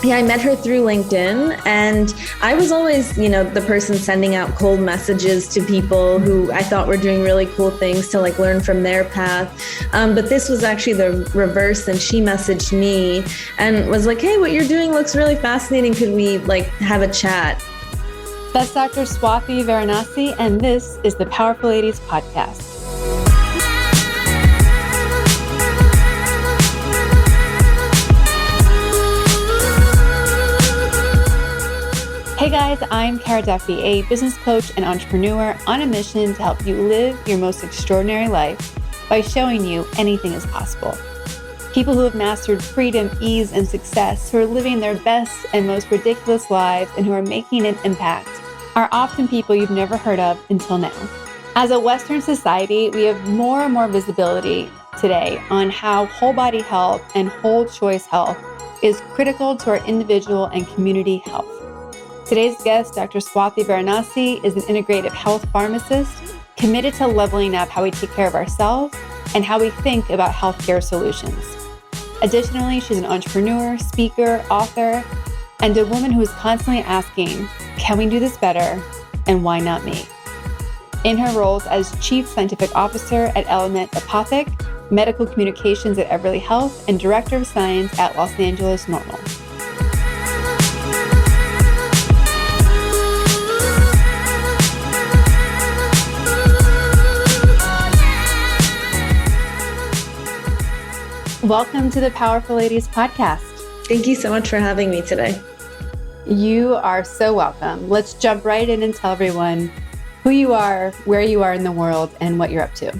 Yeah, I met her through LinkedIn, and I was always, the person sending out cold messages to people who I thought were doing really cool things to like learn from their path. But this was actually the reverse, and she messaged me and was like, "Hey, what you're doing looks really fascinating. Could we like have a chat?" That's Dr. Swathi Varanasi, and this is the Powerful Ladies Podcast. Hey guys, I'm Cara Duffy, a business coach and entrepreneur on a mission to help you live your most extraordinary life by showing you anything is possible. People who have mastered freedom, ease, and success, who are living their best and most ridiculous lives, and who are making an impact, are often people you've never heard of until now. As a Western society, we have more and more visibility today on how whole body health and whole choice health is critical to our individual and community health. Today's guest, Dr. Swathi Varanasi, is an integrative health pharmacist committed to leveling up how we take care of ourselves and how we think about healthcare solutions. Additionally, she's an entrepreneur, speaker, author, and a woman who is constantly asking, can we do this better, and why not me? In her roles as Chief Scientific Officer at Element Apothec, Medical Communications at Everly Health, and Director of Science at Los Angeles Normal. Welcome to the Powerful Ladies Podcast. Thank you so much for having me today. You are so welcome. Let's jump right in and tell everyone who you are, where you are in the world, and what you're up to.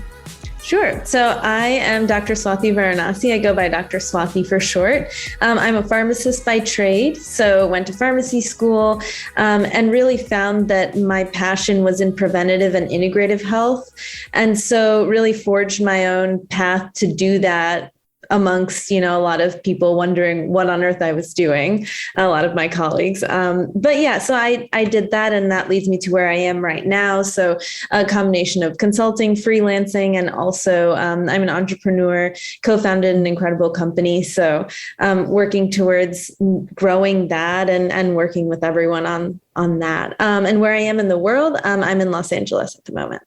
Sure. So I am Dr. Swathi Varanasi. I go by Dr. Swathi for short. I'm a pharmacist by trade, so went to pharmacy school and really found that my passion was in preventative and integrative health. And so really forged my own path to do that amongst, a lot of people wondering what on earth I was doing, a lot of my colleagues. But yeah, so I did that, and that leads me to where I am right now. So a combination of consulting, freelancing, and also I'm an entrepreneur, co-founded an incredible company. So working towards growing that and working with everyone on that. And where I am in the world, I'm in Los Angeles at the moment.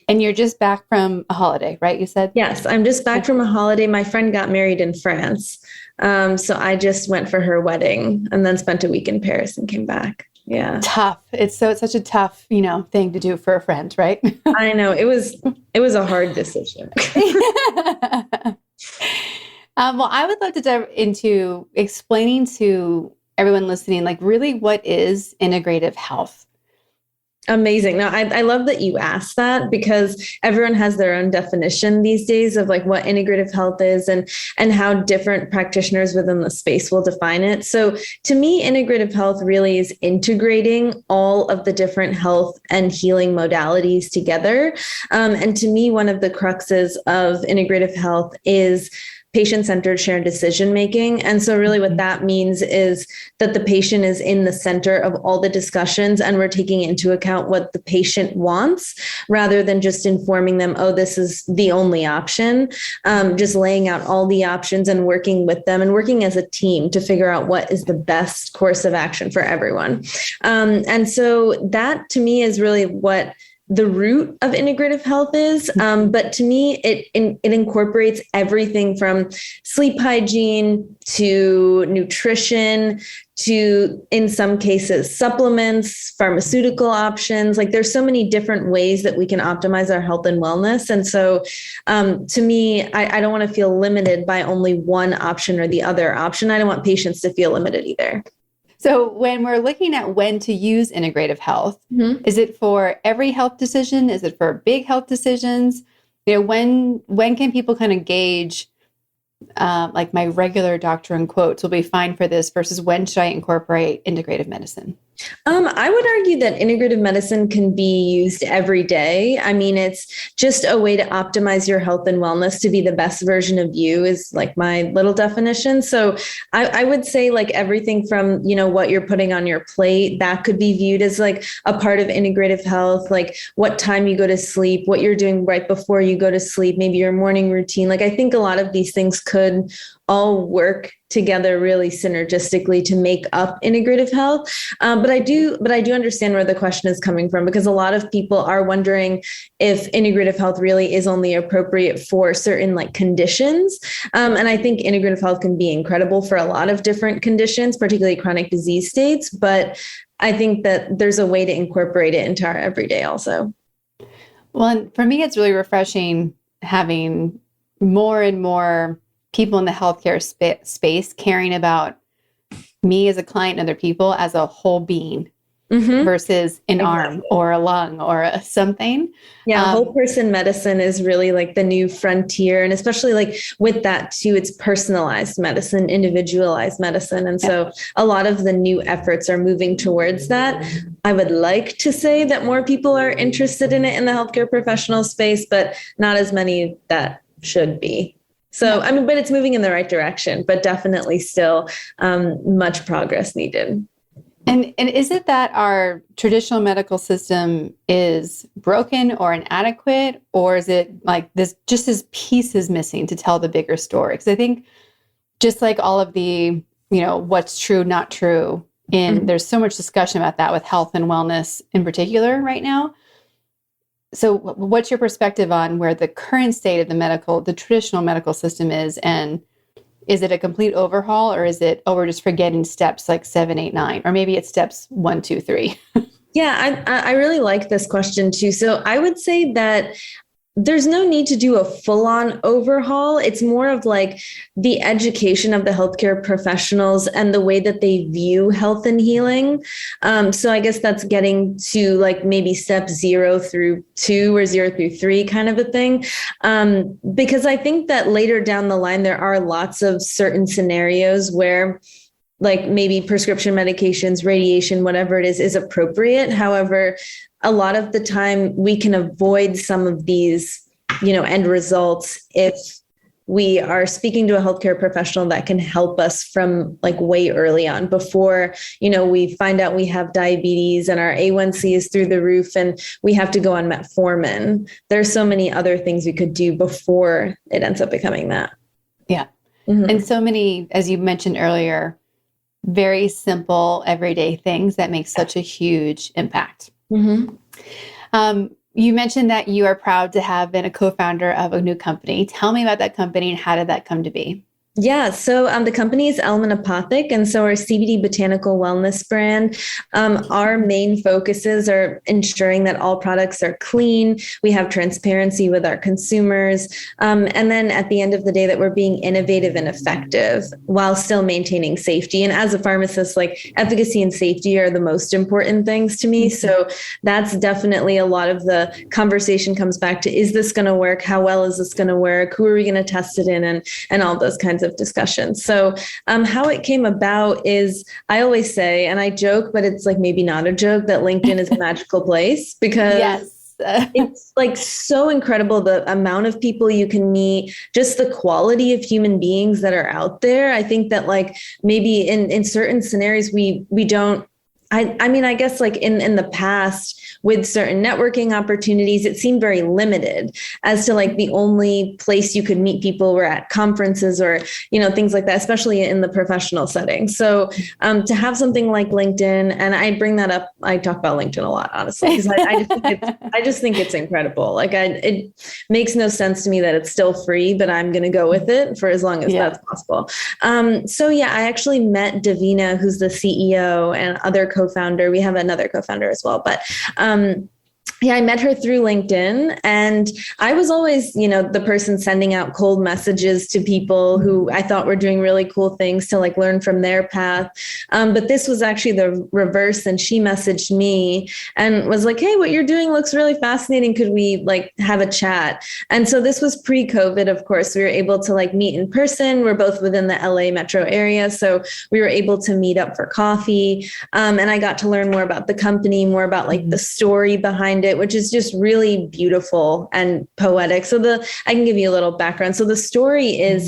And you're just back from a holiday, right? You said? Yes, I'm just back from a holiday. My friend got married in France. So I just went for her wedding and then spent a week in Paris and came back. Yeah. Tough. It's such a tough, thing to do for a friend, right? I know. It was a hard decision. Well, I would love to dive into explaining to everyone listening, like really what is integrative health? Amazing. Now, I love that you asked that, because everyone has their own definition these days of like what integrative health is and how different practitioners within the space will define it. So to me, integrative health really is integrating all of the different health and healing modalities together. And to me, one of the cruxes of integrative health is patient-centered shared decision-making. And so really what that means is that the patient is in the center of all the discussions, and we're taking into account what the patient wants rather than just informing them, oh, this is the only option, just laying out all the options and working with them and working as a team to figure out what is the best course of action for everyone. And so that to me is really what the root of integrative health is. But to me, it incorporates everything from sleep hygiene to nutrition to, in some cases, supplements, pharmaceutical options. Like there's so many different ways that we can optimize our health and wellness. And so to me, I don't want to feel limited by only one option or the other option. I don't want patients to feel limited either. So when we're looking at when to use integrative health, is it for every health decision? Is it for big health decisions? When can people kind of gauge, like my regular doctor in quotes will be fine for this versus when should I incorporate integrative medicine? I would argue that integrative medicine can be used every day. I mean, it's just a way to optimize your health and wellness to be the best version of you is like my little definition. So I would say like everything from, what you're putting on your plate, that could be viewed as like a part of integrative health, like what time you go to sleep, what you're doing right before you go to sleep, maybe your morning routine. Like I think a lot of these things could all work together really synergistically to make up integrative health. But I do understand where the question is coming from, because a lot of people are wondering if integrative health really is only appropriate for certain like conditions. And I think integrative health can be incredible for a lot of different conditions, particularly chronic disease states. But I think that there's a way to incorporate it into our everyday also. Well, and for me, it's really refreshing having more and more people in the healthcare space caring about me as a client and other people as a whole being versus an arm or a lung or something. Yeah, whole person medicine is really like the new frontier. And especially like with that too, it's personalized medicine, individualized medicine. And so a lot of the new efforts are moving towards that. I would like to say that more people are interested in it in the healthcare professional space, but not as many that should be. So, I mean, but it's moving in the right direction, but definitely still much progress needed. And is it that our traditional medical system is broken or inadequate, or is it like this piece is missing to tell the bigger story? Because I think just like all of the, what's true, not true, and there's so much discussion about that with health and wellness in particular right now. So what's your perspective on where the current state of the traditional medical system is, and is it a complete overhaul, or is it, we're just forgetting steps like 7, 8, 9, or maybe it's steps 1, 2, 3? Yeah, I really like this question too. So I would say that there's no need to do a full-on overhaul. It's more of like the education of the healthcare professionals and the way that they view health and healing. So I guess that's getting to like maybe step 0 through 2 or 0 through 3 kind of a thing. Because I think that later down the line, there are lots of certain scenarios where like maybe prescription medications, radiation, whatever it is appropriate. However, a lot of the time we can avoid some of these, end results if we are speaking to a healthcare professional that can help us from like way early on before, we find out we have diabetes and our A1C is through the roof and we have to go on metformin. There's so many other things we could do before it ends up becoming that. Yeah. And so many, as you mentioned earlier, very simple everyday things that make such a huge impact. You mentioned that you are proud to have been a co-founder of a new company. Tell me about that company and how did that come to be? Yeah. So the company is Element Apothec. And so our CBD botanical wellness brand, our main focuses are ensuring that all products are clean. We have transparency with our consumers. And then at the end of the day, that we're being innovative and effective while still maintaining safety. And as a pharmacist, like efficacy and safety are the most important things to me. So that's definitely a lot of the conversation comes back to, is this going to work? How well is this going to work? Who are we going to test it in? And all those kinds of discussions. So how it came about is, I always say, and I joke, but it's like maybe not a joke, that LinkedIn is a magical place because it's like so incredible the amount of people you can meet, just the quality of human beings that are out there. I think that like maybe in certain scenarios we don't. I mean, I guess like in the past with certain networking opportunities, it seemed very limited as to like the only place you could meet people were at conferences or, things like that, especially in the professional setting. So to have something like LinkedIn, and I bring that up, I talk about LinkedIn a lot, honestly, because I just think it's incredible. Like it makes no sense to me that it's still free, but I'm going to go with it for as long as that's possible. So yeah, I actually met Davina, who's the CEO and other co-founder. We have another co-founder as well, but I met her through LinkedIn, and I was always, the person sending out cold messages to people who I thought were doing really cool things to like learn from their path. But this was actually the reverse. And she messaged me and was like, hey, what you're doing looks really fascinating. Could we like have a chat? And so this was pre-COVID, of course. We were able to like meet in person. We're both within the LA metro area. So we were able to meet up for coffee. And I got to learn more about the company, more about like the story behind it. it, which is just really beautiful and poetic. So I can give you a little background. So the story is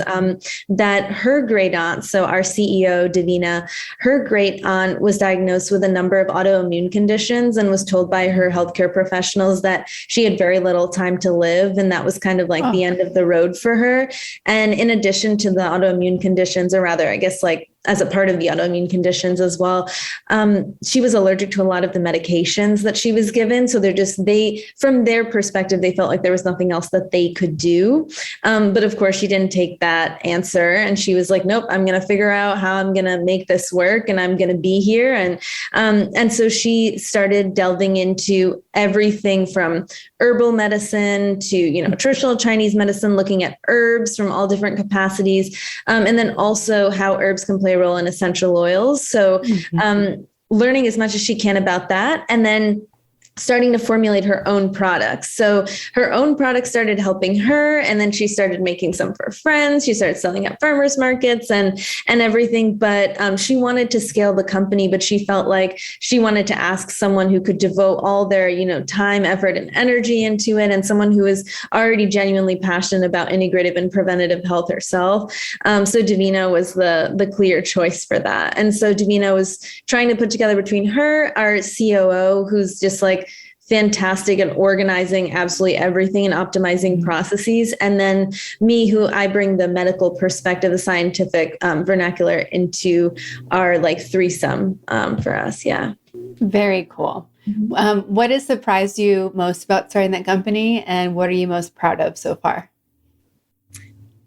that her great aunt, so our CEO, Davina, her great aunt was diagnosed with a number of autoimmune conditions and was told by her healthcare professionals that she had very little time to live. And that was kind of like the end of the road for her. And in addition to the autoimmune conditions, or rather, I guess like as a part of the autoimmune conditions as well, she was allergic to a lot of the medications that she was given. So from their perspective, they felt like there was nothing else that they could do. But of course, she didn't take that answer. And she was like, nope, I'm going to figure out how I'm going to make this work, and I'm going to be here. And so she started delving into everything from herbal medicine to, traditional Chinese medicine, looking at herbs from all different capacities. And then also how herbs can play a role in essential oils. So learning as much as she can about that, and then starting to formulate her own products. So her own products started helping her, and then she started making some for friends. She started selling at farmers markets and everything. But she wanted to scale the company, but she felt like she wanted to ask someone who could devote all their, time, effort, and energy into it, and someone who is already genuinely passionate about integrative and preventative health herself. So Davina was the clear choice for that. And so Davina was trying to put together between her, our COO, who's just like fantastic at organizing absolutely everything and optimizing processes. And then me, who I bring the medical perspective, the scientific vernacular into our like threesome for us. Yeah. Very cool. What has surprised you most about starting that company, and what are you most proud of so far?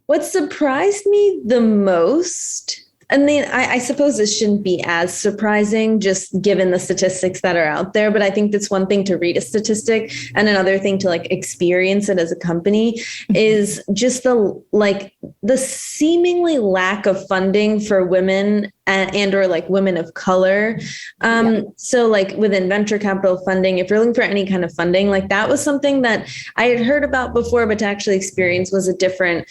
What surprised me the most, I mean, I suppose this shouldn't be as surprising just given the statistics that are out there, but I think that's one thing to read a statistic, and another thing to like experience it as a company is just the seemingly lack of funding for women and or like women of color. So like within venture capital funding, if you're looking for any kind of funding, like that was something that I had heard about before, but to actually experience was a different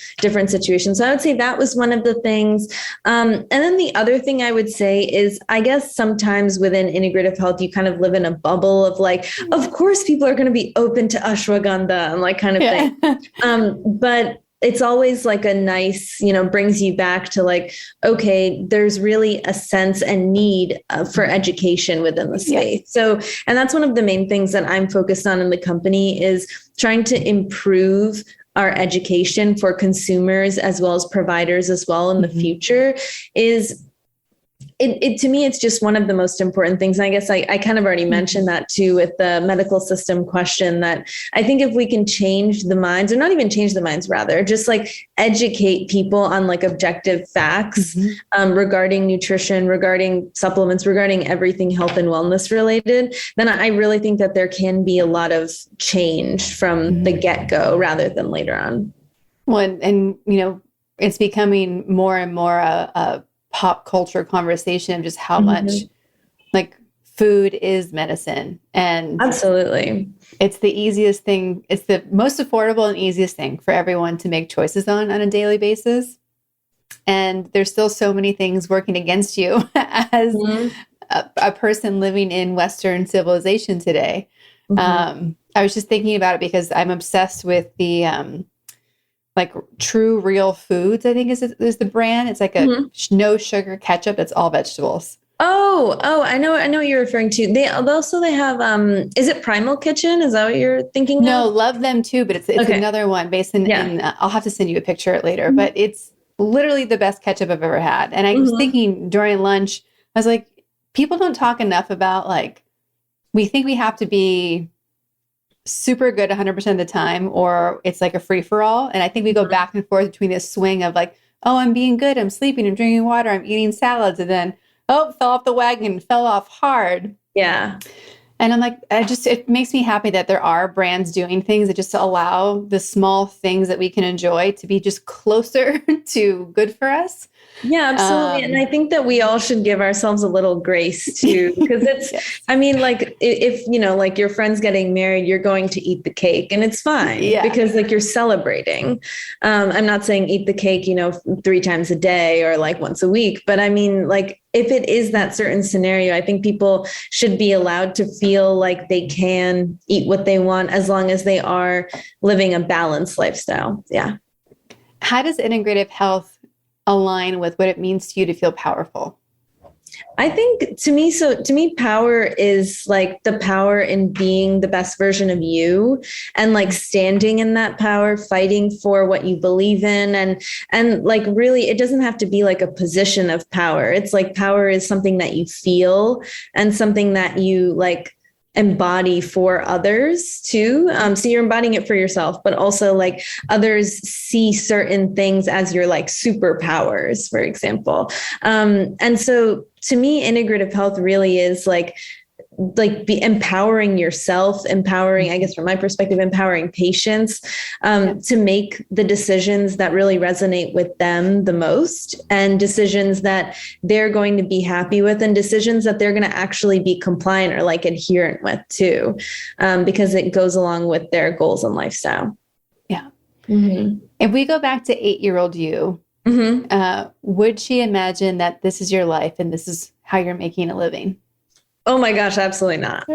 situation. So I would say that was one of the things. And then the other thing I would say is, I guess sometimes within integrative health, you kind of live in a bubble of like, of course, people are going to be open to ashwagandha and like kind of thing. But it's always like a nice, brings you back to like, okay, there's really a sense and need for education within the space. So, and that's one of the main things that I'm focused on in the company is trying to improve our education for consumers as well as providers as well in the future. Is it to me, it's just one of the most important things. And I guess I kind of already mentioned that too with the medical system question, that I think if we can change the minds, or not even change the minds, rather just like educate people on like objective facts regarding nutrition, regarding supplements, regarding everything health and wellness related, then I really think that there can be a lot of change from the get-go rather than later on. Well, and it's becoming more and more a pop culture conversation of just how much like food is medicine. And absolutely, it's the easiest thing. It's the most affordable and easiest thing for everyone to make choices on a daily basis. And there's still so many things working against you as a person living in Western civilization today. I was just thinking about it because I'm obsessed with the like True Real Foods, I think is the brand. It's like a no sugar ketchup. That's all vegetables. Oh, I know what you're referring to. They have, is it Primal Kitchen? Is that what you're thinking No, of? love them too, but it's another one based in, I'll have to send you a picture later, but it's literally the best ketchup I've ever had. And I was thinking during lunch, I was like, people don't talk enough about like, we think we have to be super good 100% of the time, or it's like a free for all. And I think we go back and forth between this swing of like, oh, I'm being good, I'm sleeping, I'm drinking water, I'm eating salads, and then, oh, fell off the wagon, fell off hard. Yeah. And I'm like, it makes me happy that there are brands doing things that just allow the small things that we can enjoy to be just closer to good for us. Yeah, absolutely. And I think that we all should give ourselves a little grace too, because it's, I mean, like if, like your friend's getting married, you're going to eat the cake and it's fine because like you're celebrating. I'm not saying eat the cake, 3 times a day or like once a week, but I mean, like, if it is that certain scenario, I think people should be allowed to feel like they can eat what they want as long as they are living a balanced lifestyle. Yeah. How does integrative health align with what it means to you to feel powerful? I think to me, power is like the power in being the best version of you and like standing in that power, fighting for what you believe in. And like, really, it doesn't have to be like a position of power. It's like power is something that you feel and something that you like embody for others too. So you're embodying it for yourself, but also like others see certain things as your like superpowers, for example. And so to me, integrative health really is like be empowering yourself, empowering, I guess from my perspective, empowering patients to make the decisions that really resonate with them the most, and decisions that they're going to be happy with, and decisions that they're going to actually be compliant or like adherent with too, because it goes along with their goals and lifestyle. Yeah. Mm-hmm. If we go back to 8-year-old you, would she imagine that this is your life and this is how you're making a living? Oh my gosh, absolutely not.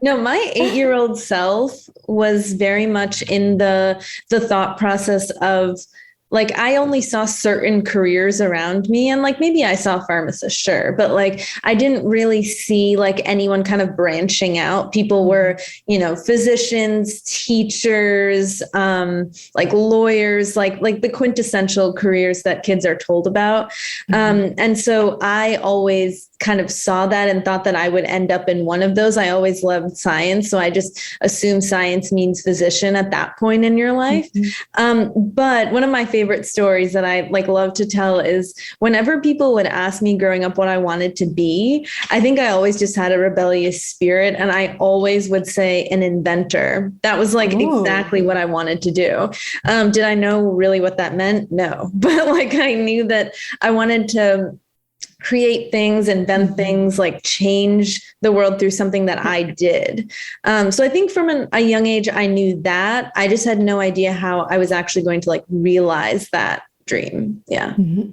No, my 8-year-old self was very much in the thought process of like, I only saw certain careers around me, and like, maybe I saw pharmacist, sure. But like, I didn't really see like anyone kind of branching out. People were, physicians, teachers, like lawyers, like the quintessential careers that kids are told about. And so I always kind of saw that and thought that I would end up in one of those. I always loved science. So I just assumed science means physician at that point in your life. But one of my favorite stories that I like love to tell is whenever people would ask me growing up what I wanted to be, I think I always just had a rebellious spirit. And I always would say an inventor. That was like exactly what I wanted to do. Did I know really what that meant? No, but like I knew that I wanted to create things, invent things, like change the world through something that I did. So I think from a young age, I knew that. I just had no idea how I was actually going to like realize that dream. Yeah. Mm-hmm.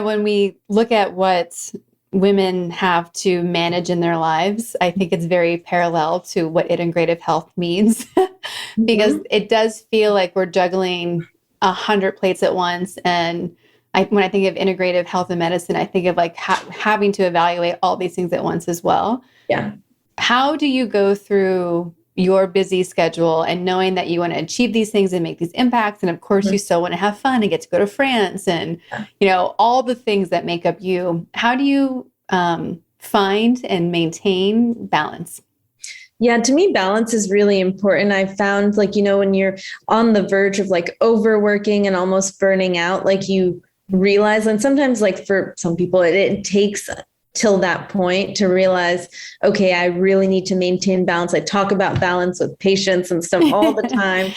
When we look at what women have to manage in their lives, I think it's very parallel to what integrative health means, because it does feel like we're juggling 100 plates at once. And when I think of integrative health and medicine, I think of like having to evaluate all these things at once as well. Yeah. How do you go through your busy schedule and knowing that you want to achieve these things and make these impacts? And of course, you still want to have fun and get to go to France and, all the things that make up you. How do you find and maintain balance? Yeah, to me, balance is really important. I found like, when you're on the verge of like overworking and almost burning out, like you realize, and sometimes like for some people, it takes till that point to realize, okay, I really need to maintain balance. I talk about balance with patients and stuff all the time,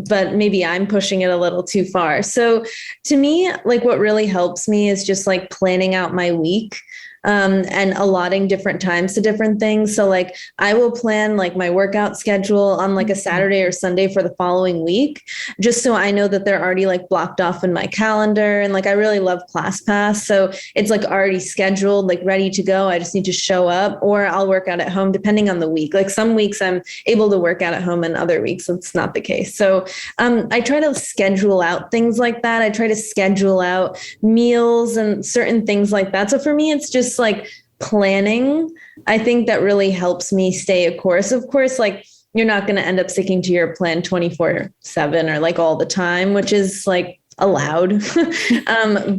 but maybe I'm pushing it a little too far. So to me, like what really helps me is just like planning out my week. And allotting different times to different things. So like I will plan like my workout schedule on like a Saturday or Sunday for the following week, just so I know that they're already like blocked off in my calendar. And like, I really love ClassPass. So it's like already scheduled, like ready to go. I just need to show up, or I'll work out at home depending on the week. Like some weeks I'm able to work out at home and other weeks it's not the case. So I try to schedule out things like that. I try to schedule out meals and certain things like that. So for me, it's just like planning. I think that really helps me stay a course. Of course, like you're not going to end up sticking to your plan 24/7 or like all the time, which is like allowed.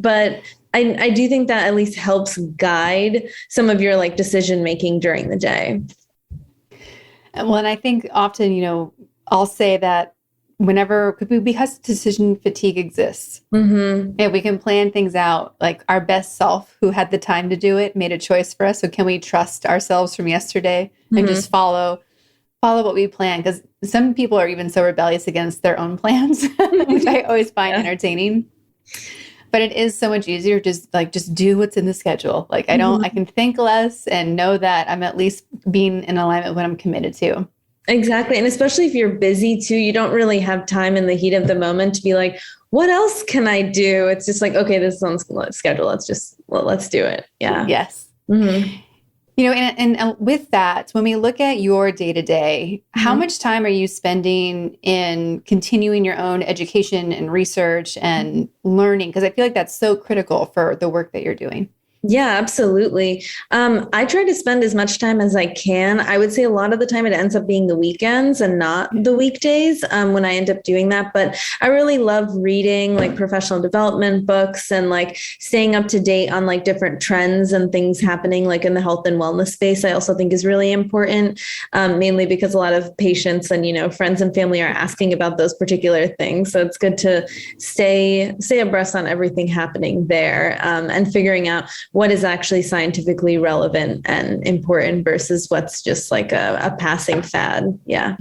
But I do think that at least helps guide some of your like decision making during the day. Well, and I think often, I'll say that because decision fatigue exists, and we can plan things out, like our best self who had the time to do it made a choice for us. So can we trust ourselves from yesterday and just follow what we plan? Because some people are even so rebellious against their own plans, which I always find entertaining. But it is so much easier just do what's in the schedule. Like I can think less and know that I'm at least being in alignment with what I'm committed to. Exactly. And especially if you're busy too, you don't really have time in the heat of the moment to be like, what else can I do? It's just like, okay, this is on schedule. Let's do it. Yeah. Yes. Mm-hmm. And with that, when we look at your day to day, how Mm-hmm. much time are you spending in continuing your own education and research and learning? Because I feel like that's so critical for the work that you're doing. Yeah, absolutely. I try to spend as much time as I can. I would say a lot of the time it ends up being the weekends and not the weekdays when I end up doing that. But I really love reading like professional development books and like staying up to date on like different trends and things happening like in the health and wellness space. I also think is really important, mainly because a lot of patients and, friends and family are asking about those particular things. So it's good to stay abreast on everything happening there and figuring out what is actually scientifically relevant and important versus what's just like a passing fad. Yeah.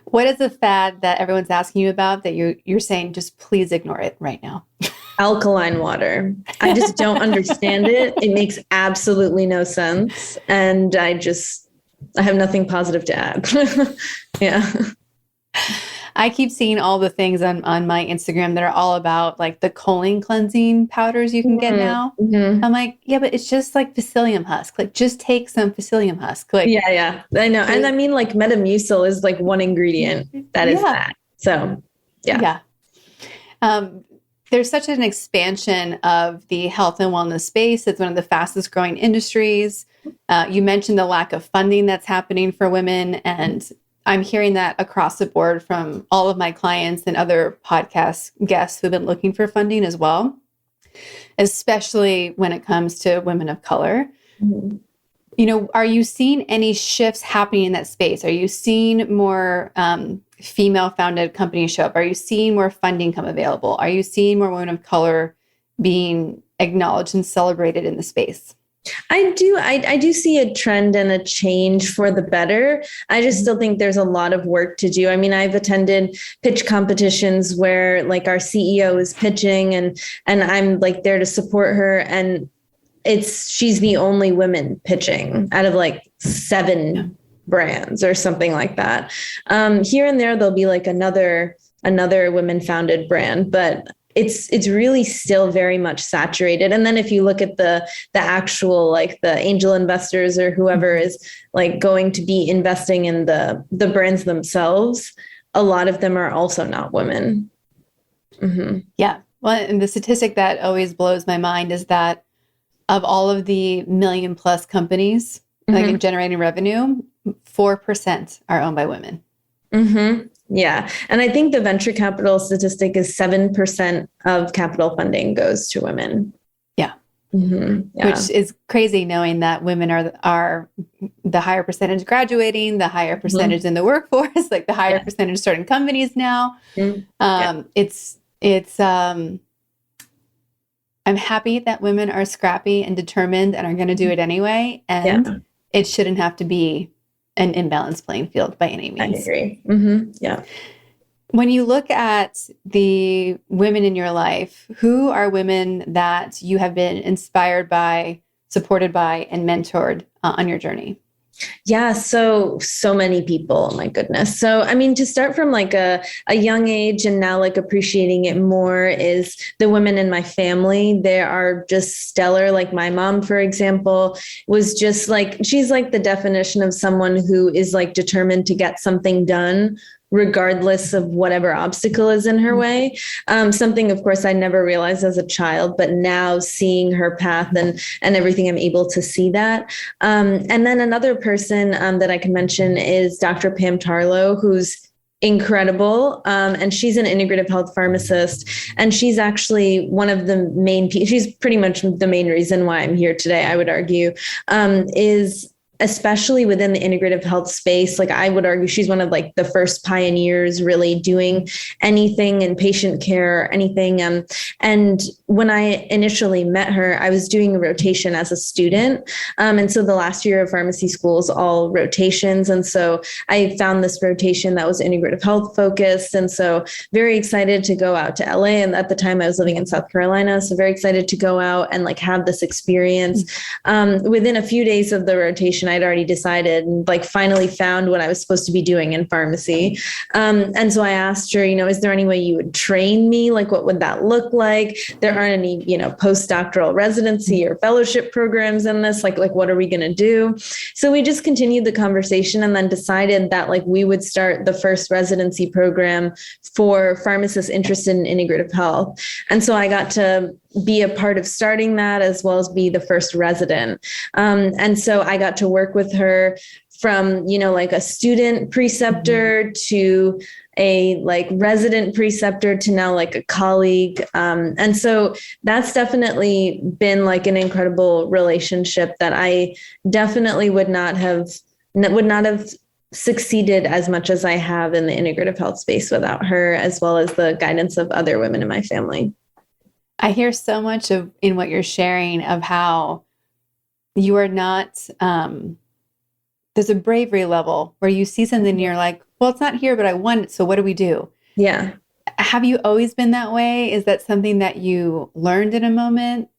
What is a fad that everyone's asking you about that you're saying, just please ignore it right now? Alkaline water. I just don't understand it. It makes absolutely no sense. And I have nothing positive to add. Yeah. I keep seeing all the things on my Instagram that are all about like the choline cleansing powders you can get now. Mm-hmm. I'm like, yeah, but it's just like psyllium husk. Like just take some psyllium husk. Like, yeah, I know. And I mean, like Metamucil is like one ingredient that is that. So yeah. There's such an expansion of the health and wellness space. It's one of the fastest growing industries. You mentioned the lack of funding that's happening for women, and I'm hearing that across the board from all of my clients and other podcast guests who've been looking for funding as well, especially when it comes to women of color. Mm-hmm. Are you seeing any shifts happening in that space? Are you seeing more female-founded companies show up? Are you seeing more funding come available? Are you seeing more women of color being acknowledged and celebrated in the space? I do see a trend and a change for the better. I just still think there's a lot of work to do. I mean, I've attended pitch competitions where like our CEO is pitching and I'm like there to support her. And she's the only woman pitching out of like 7 brands or something like that. Here and there'll be like another women founded brand, but it's really still very much saturated. And then if you look at the actual, like the angel investors or whoever is like going to be investing in the brands themselves, a lot of them are also not women. Mm-hmm. Yeah. Well, and the statistic that always blows my mind is that of all of the million plus companies like in generating revenue, 4% are owned by women. Mm-hmm. Yeah. And I think the venture capital statistic is 7% of capital funding goes to women. Yeah. Mm-hmm. Yeah. Which is crazy knowing that women are the higher percentage graduating, the higher percentage in the workforce, like the higher percentage starting companies now. It's I'm happy that women are scrappy and determined and are going to do it anyway. And it shouldn't have to be an imbalanced playing field by any means. I agree. Mm-hmm. Yeah. When you look at the women in your life, who are women that you have been inspired by, supported by, and mentored on your journey? Yeah. So many people, oh my goodness. So, I mean, to start from like a young age and now like appreciating it more is the women in my family. They are just stellar. Like my mom, for example, was just like, she's like the definition of someone who is like determined to get something done regardless of whatever obstacle is in her way. Something, of course, I never realized as a child, but now seeing her path and everything, I'm able to see that. And then another person that I can mention is Dr. Pam Tarlow, who's incredible. And she's an integrative health pharmacist. And she's actually one of the main, she's pretty much the main reason why I'm here today, I would argue, is especially within the integrative health space. Like I would argue she's one of like the first pioneers really doing anything in patient care, anything. And when I initially met her, I was doing a rotation as a student. And so the last year of pharmacy school is all rotations. And so I found this rotation that was integrative health focused. And so very excited to go out to LA. And at the time I was living in South Carolina. So very excited to go out and like have this experience. Within a few days of the rotation, rotation. I'd already decided and like finally found what I was supposed to be doing in pharmacy. And so I asked her, is there any way you would train me? Like, what would that look like? There aren't any, postdoctoral residency or fellowship programs in this. Like what are we going to do? So we just continued the conversation and then decided that like we would start the first residency program for pharmacists interested in integrative health. And so I got to be a part of starting that as well as be the first resident. And so I got to work with her from, like a student preceptor to a like resident preceptor to now like a colleague. And so that's definitely been like an incredible relationship that I definitely would not have succeeded as much as I have in the integrative health space without her, as well as the guidance of other women in my family. I hear so much in what you're sharing of how you are not, there's a bravery level where you see something and you're like, well, it's not here, but I want it. So what do we do? Yeah. Have you always been that way? Is that something that you learned in a moment?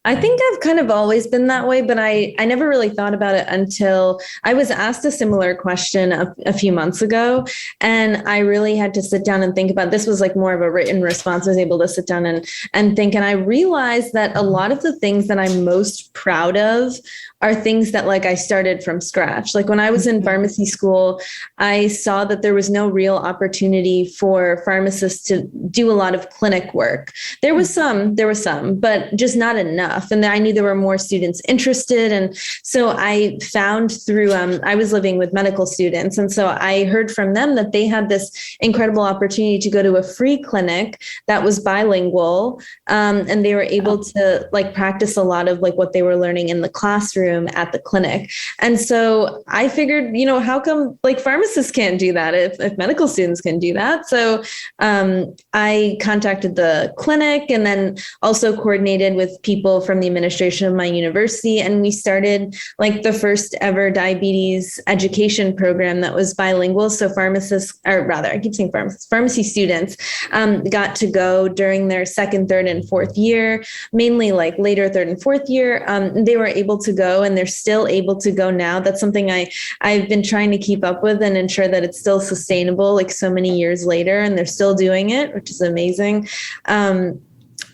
I think I've kind of always been that way, but I never really thought about it until I was asked a similar question a few months ago. And I really had to sit down and think about, this was like more of a written response. I was able to sit down and think. And I realized that a lot of the things that I'm most proud of are things that like I started from scratch. Like when I was in pharmacy school, I saw that there was no real opportunity for pharmacists to do a lot of clinic work. There was some, but just not enough. And I knew there were more students interested. And so I found through, I was living with medical students. And so I heard from them that they had this incredible opportunity to go to a free clinic that was bilingual. And they were able to like practice a lot of like what they were learning in the classroom at the clinic. And so I figured, how come like pharmacists can't do that if medical students can do that? So I contacted the clinic and then also coordinated with people from the administration of my university. And we started like the first ever diabetes education program that was bilingual. So pharmacists, or rather, I keep saying pharmacists, pharmacy students got to go during their second, third, and fourth year, mainly like later third and fourth year. They were able to go and they're still able to go now. That's something I've been trying to keep up with and ensure that it's still sustainable like so many years later, and they're still doing it, which is amazing.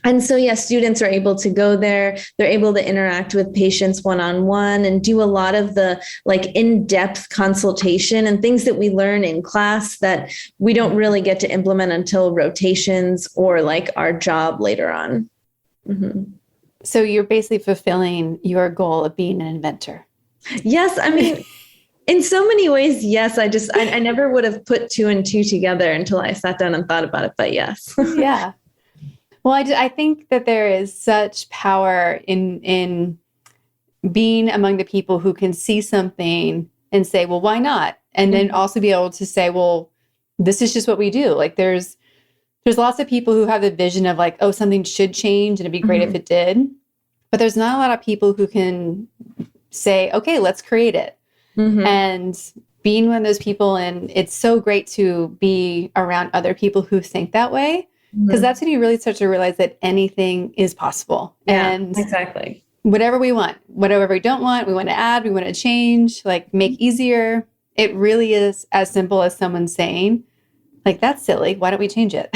And so, yeah, students are able to go there. They're able to interact with patients one-on-one and do a lot of the like in-depth consultation and things that we learn in class that we don't really get to implement until rotations or like our job later on. Mm-hmm. So you're basically fulfilling your goal of being an inventor. Yes. I mean, in so many ways, yes. I never would have put two and two together until I sat down and thought about it, but yes. Yeah. Well, I think that there is such power in being among the people who can see something and say, well, why not? And then also be able to say, well, this is just what we do. Like there's lots of people who have the vision of like, oh, something should change and it'd be great if it did. But there's not a lot of people who can say, okay, let's create it. And being one of those people, and it's so great to be around other people who think that way. Because that's when you really start to realize that anything is possible. Yeah, and exactly. Whatever we want, whatever we don't want, we want to add, we want to change, like make easier. It really is as simple as someone saying, like, that's silly. Why don't we change it?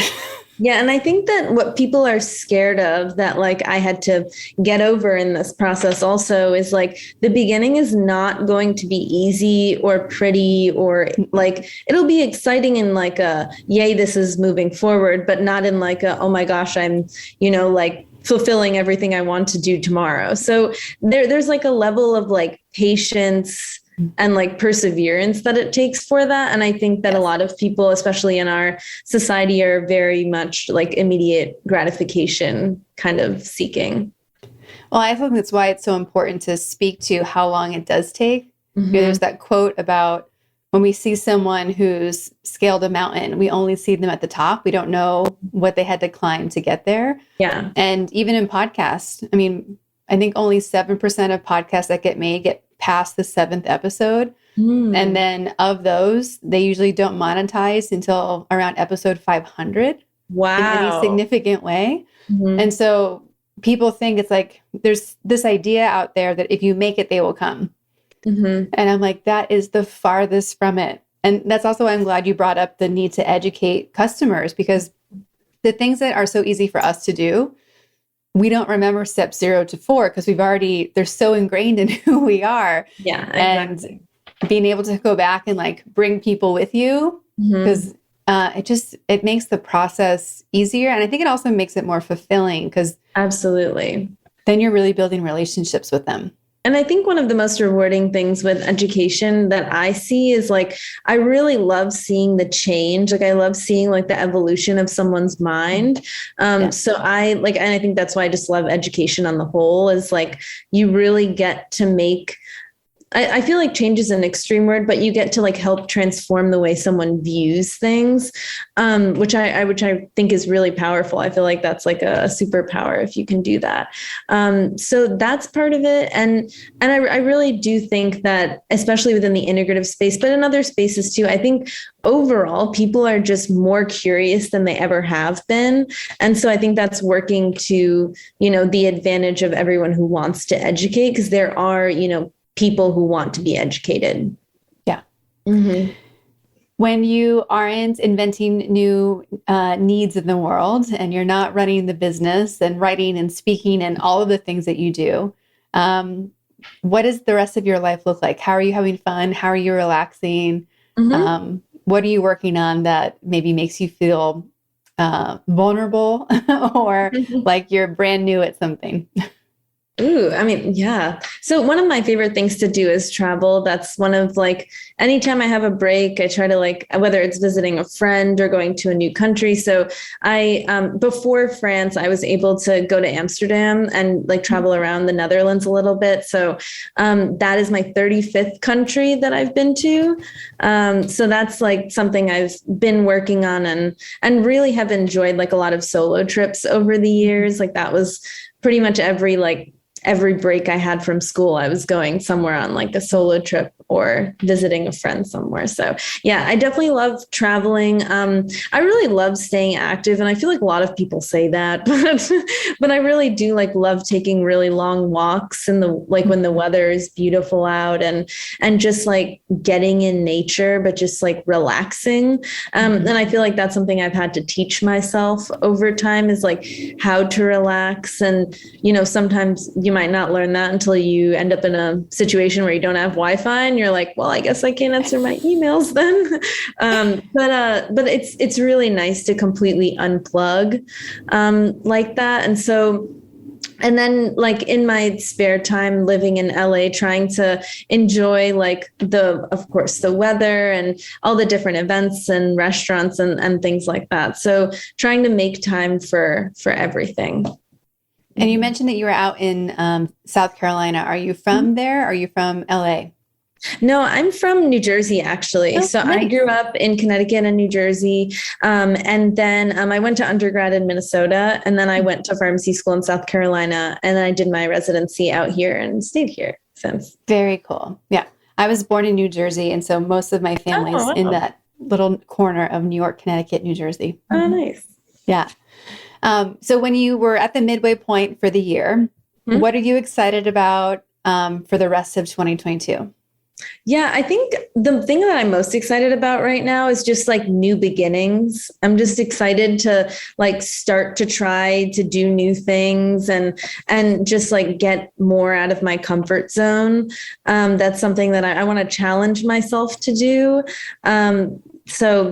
Yeah. And I think that what people are scared of that like I had to get over in this process also is like the beginning is not going to be easy or pretty or like it'll be exciting in like a yay, this is moving forward, but not in like a, oh my gosh, I'm, like fulfilling everything I want to do tomorrow. So there's like a level of like patience and like perseverance that it takes for that. And I think that a lot of people, especially in our society, are very much like immediate gratification kind of seeking. Well, I think that's why it's so important to speak to how long it does take. There's that quote about when we see someone who's scaled a mountain, we only see them at the top. We don't know what they had to climb to get there. Yeah. And even in podcasts, I mean, I think only 7% of podcasts that get made get past the 7th episode. And then of those, they usually don't monetize until around episode 500. Wow. In any significant way. And so people think it's like, there's this idea out there that if you make it, they will come. Mm-hmm. And I'm like, that is the farthest from it. And that's also why I'm glad you brought up the need to educate customers, because the things that are so easy for us to do, we don't remember step 0 to 4 because they're so ingrained in who we are. Yeah, exactly. And being able to go back and like bring people with you, because it makes the process easier. And I think it also makes it more fulfilling, because Absolutely. then you're really building relationships with them. And I think one of the most rewarding things with education that I see is like, I really love seeing the change. Like, I love seeing like the evolution of someone's mind. So and I think that's why I just love education on the whole, is like, you really get to make, I feel like change is an extreme word, but you get to like help transform the way someone views things, which I think is really powerful. I feel like that's like a superpower if you can do that. So that's part of it. And I really do think that, especially within the integrative space, but in other spaces too, I think overall people are just more curious than they ever have been. And so I think that's working to, the advantage of everyone who wants to educate, because there are, people who want to be educated. Yeah. Mm-hmm. When you aren't inventing new needs in the world, and you're not running the business and writing and speaking and all of the things that you do, what does the rest of your life look like? How are you having fun? How are you relaxing? Mm-hmm. What are you working on that maybe makes you feel vulnerable or like you're brand new at something? Ooh, I mean, yeah. So one of my favorite things to do is travel. That's one of like, anytime I have a break, I try to like, whether it's visiting a friend or going to a new country. So before France, I was able to go to Amsterdam and like travel around the Netherlands a little bit. So that is my 35th country that I've been to. So that's like something I've been working on and really have enjoyed, like a lot of solo trips over the years. Like that was pretty much every break I had from school, I was going somewhere on like a solo trip or visiting a friend somewhere. So yeah, I definitely love traveling. I really love staying active. And I feel like a lot of people say that, but I really do like love taking really long walks in when the weather is beautiful out and just like getting in nature, but just like relaxing. And I feel like that's something I've had to teach myself over time, is like how to relax. And, sometimes you might not learn that until you end up in a situation where you don't have Wi-Fi and you're like, well, I guess I can't answer my emails then. But it's really nice to completely unplug like that. And then like in my spare time living in LA, trying to enjoy like of course, the weather and all the different events and restaurants and things like that. So trying to make time for everything. And you mentioned that you were out in South Carolina. Are you from there? Or are you from LA? No, I'm from New Jersey, actually. Oh, so nice. I grew up in Connecticut and New Jersey. And then I went to undergrad in Minnesota, and then I went to pharmacy school in South Carolina. And then I did my residency out here and stayed here since. Very cool. Yeah. I was born in New Jersey. And so most of my family's in that little corner of New York, Connecticut, New Jersey. Oh, nice. Yeah. So when you were at the midway point for the year, what are you excited about for the rest of 2022? Yeah, I think the thing that I'm most excited about right now is just like new beginnings. I'm just excited to like start to try to do new things and just like get more out of my comfort zone. That's something that I want to challenge myself to do. So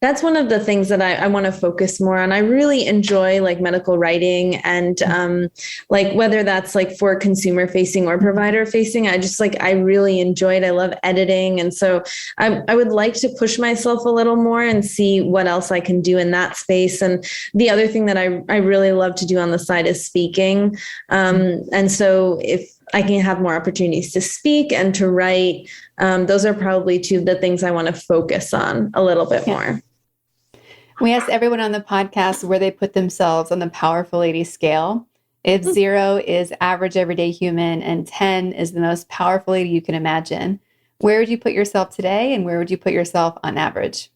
that's one of the things that I want to focus more on. I really enjoy like medical writing and like whether that's like for consumer facing or provider facing. I really enjoy it. I love editing. And so I would like to push myself a little more and see what else I can do in that space. And the other thing that I really love to do on the side is speaking. And so if I can have more opportunities to speak and to write, those are probably two of the things I want to focus on a little bit more. We asked everyone on the podcast where they put themselves on the Powerful Lady scale. If 0 is average everyday human and 10 is the most powerful lady you can imagine, where would you put yourself today and where would you put yourself on average?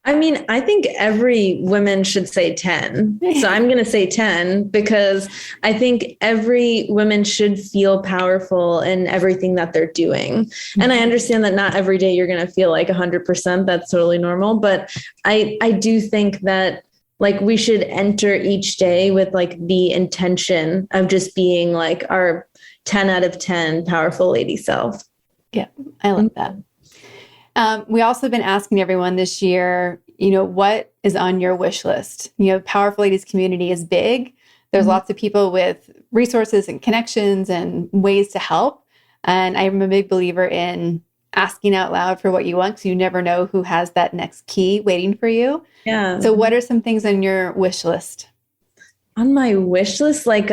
I mean, I think every woman should say 10. So I'm going to say 10 because I think every woman should feel powerful in everything that they're doing. And I understand that not every day you're going to feel like 100%. That's totally normal. But I do think that like we should enter each day with like the intention of just being like our 10 out of 10 powerful lady self. Yeah, I like that. We also been asking everyone this year, what is on your wish list? Powerful Ladies community is big. There's lots of people with resources and connections and ways to help. And I'm a big believer in asking out loud for what you want, because you never know who has that next key waiting for you. Yeah. So what are some things on your wish list? On my wish list, like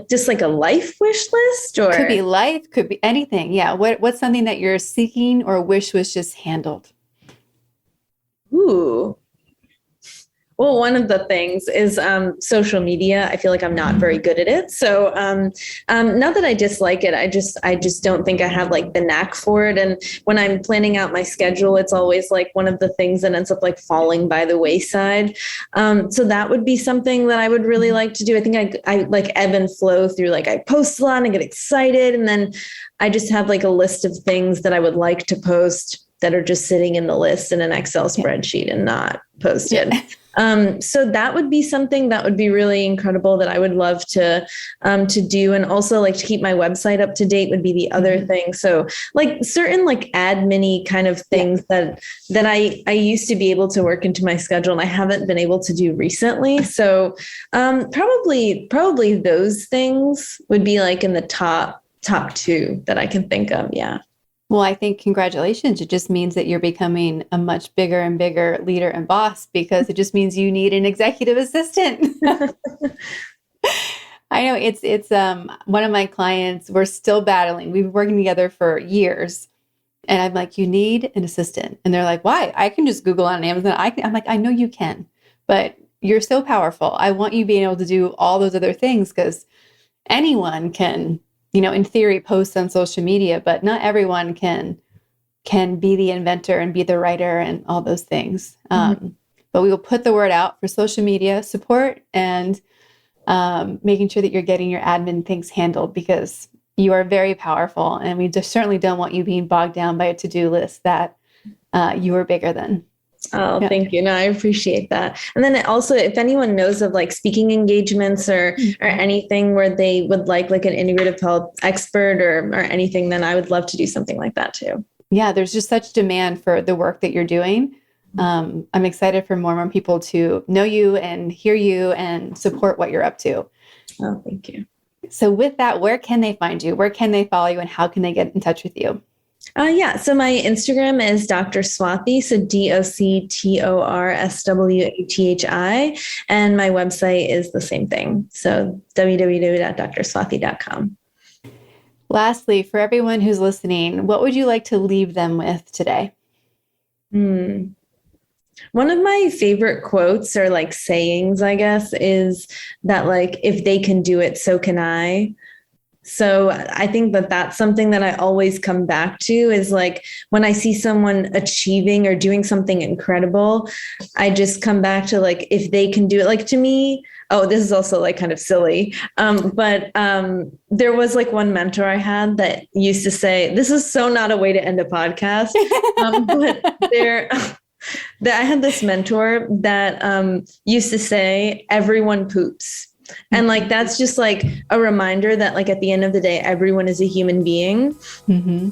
just like a life wish list, or could be life, could be anything. Yeah. What's something that you're seeking or wish was just handled? Ooh. Well, one of the things is social media. I feel like I'm not very good at it. So not that I dislike it. I just don't think I have like the knack for it. And when I'm planning out my schedule, it's always like one of the things that ends up like falling by the wayside. So that would be something that I would really like to do. I think I like ebb and flow through, like I post a lot and I get excited. And then I just have like a list of things that I would like to post that are just sitting in the list in an Excel spreadsheet and not posted. So that would be something that would be really incredible that I would love to do. And also like to keep my website up to date would be the other thing. So like certain like admin-y kind of things that I used to be able to work into my schedule and I haven't been able to do recently. So probably those things would be like in the top two that I can think of. Yeah. Well, I think congratulations. It just means that you're becoming a much bigger and bigger leader and boss, because it just means you need an executive assistant. I know it's one of my clients, we're still battling. We've been working together for years. And I'm like, you need an assistant. And they're like, why? I can just Google on Amazon. I'm like, I know you can, but you're so powerful. I want you being able to do all those other things, because anyone can, in theory, post on social media, but not everyone can be the inventor and be the writer and all those things. But we will put the word out for social media support and making sure that you're getting your admin things handled, because you are very powerful. And we just certainly don't want you being bogged down by a to-do list that you are bigger than. Oh, Thank you. No, I appreciate that. And then also, if anyone knows of like speaking engagements or anything where they would like an integrative health expert or anything, then I would love to do something like that too. Yeah. There's just such demand for the work that you're doing. I'm excited for more and more people to know you and hear you and support what you're up to. Oh, thank you. So with that, where can they find you? Where can they follow you, and how can they get in touch with you? So my Instagram is Dr. Swathi, so DoctorSwathi, and my website is the same thing. So www.drswathi.com. Lastly, for everyone who's listening, what would you like to leave them with today? One of my favorite quotes or like sayings, I guess, is that like, if they can do it, so can I. So I think that that's something that I always come back to, is like when I see someone achieving or doing something incredible, I just come back to like, if they can do it, like to me, this is also like kind of silly. But there was like one mentor I had that used to say, this is so not a way to end a podcast. But I had this mentor that used to say, everyone poops. And like, that's just like a reminder that like at the end of the day, everyone is a human being.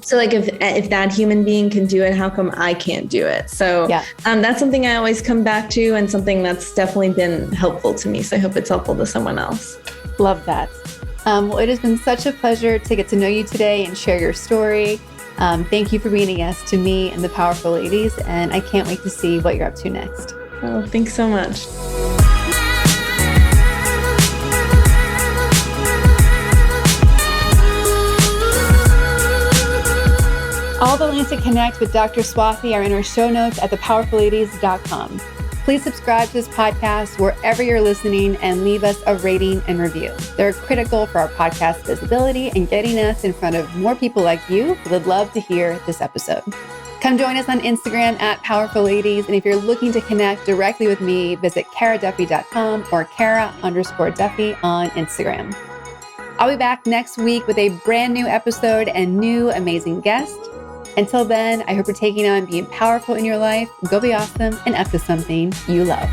So like if that human being can do it, how come I can't do it? So that's something I always come back to, and something that's definitely been helpful to me. So I hope it's helpful to someone else. Love that. Well, it has been such a pleasure to get to know you today and share your story. Thank you for being a guest to me and the Powerful Ladies. And I can't wait to see what you're up to next. Oh, thanks so much. All the links to connect with Dr. Swathi are in our show notes at thepowerfulladies.com. Please subscribe to this podcast wherever you're listening and leave us a rating and review. They're critical for our podcast visibility and getting us in front of more people like you who would love to hear this episode. Come join us on Instagram at Powerful Ladies. And if you're looking to connect directly with me, visit karaduffy.com or Kara_Duffy on Instagram. I'll be back next week with a brand new episode and new amazing guest. Until then, I hope you're taking on being powerful in your life. Go be awesome and up to something you love.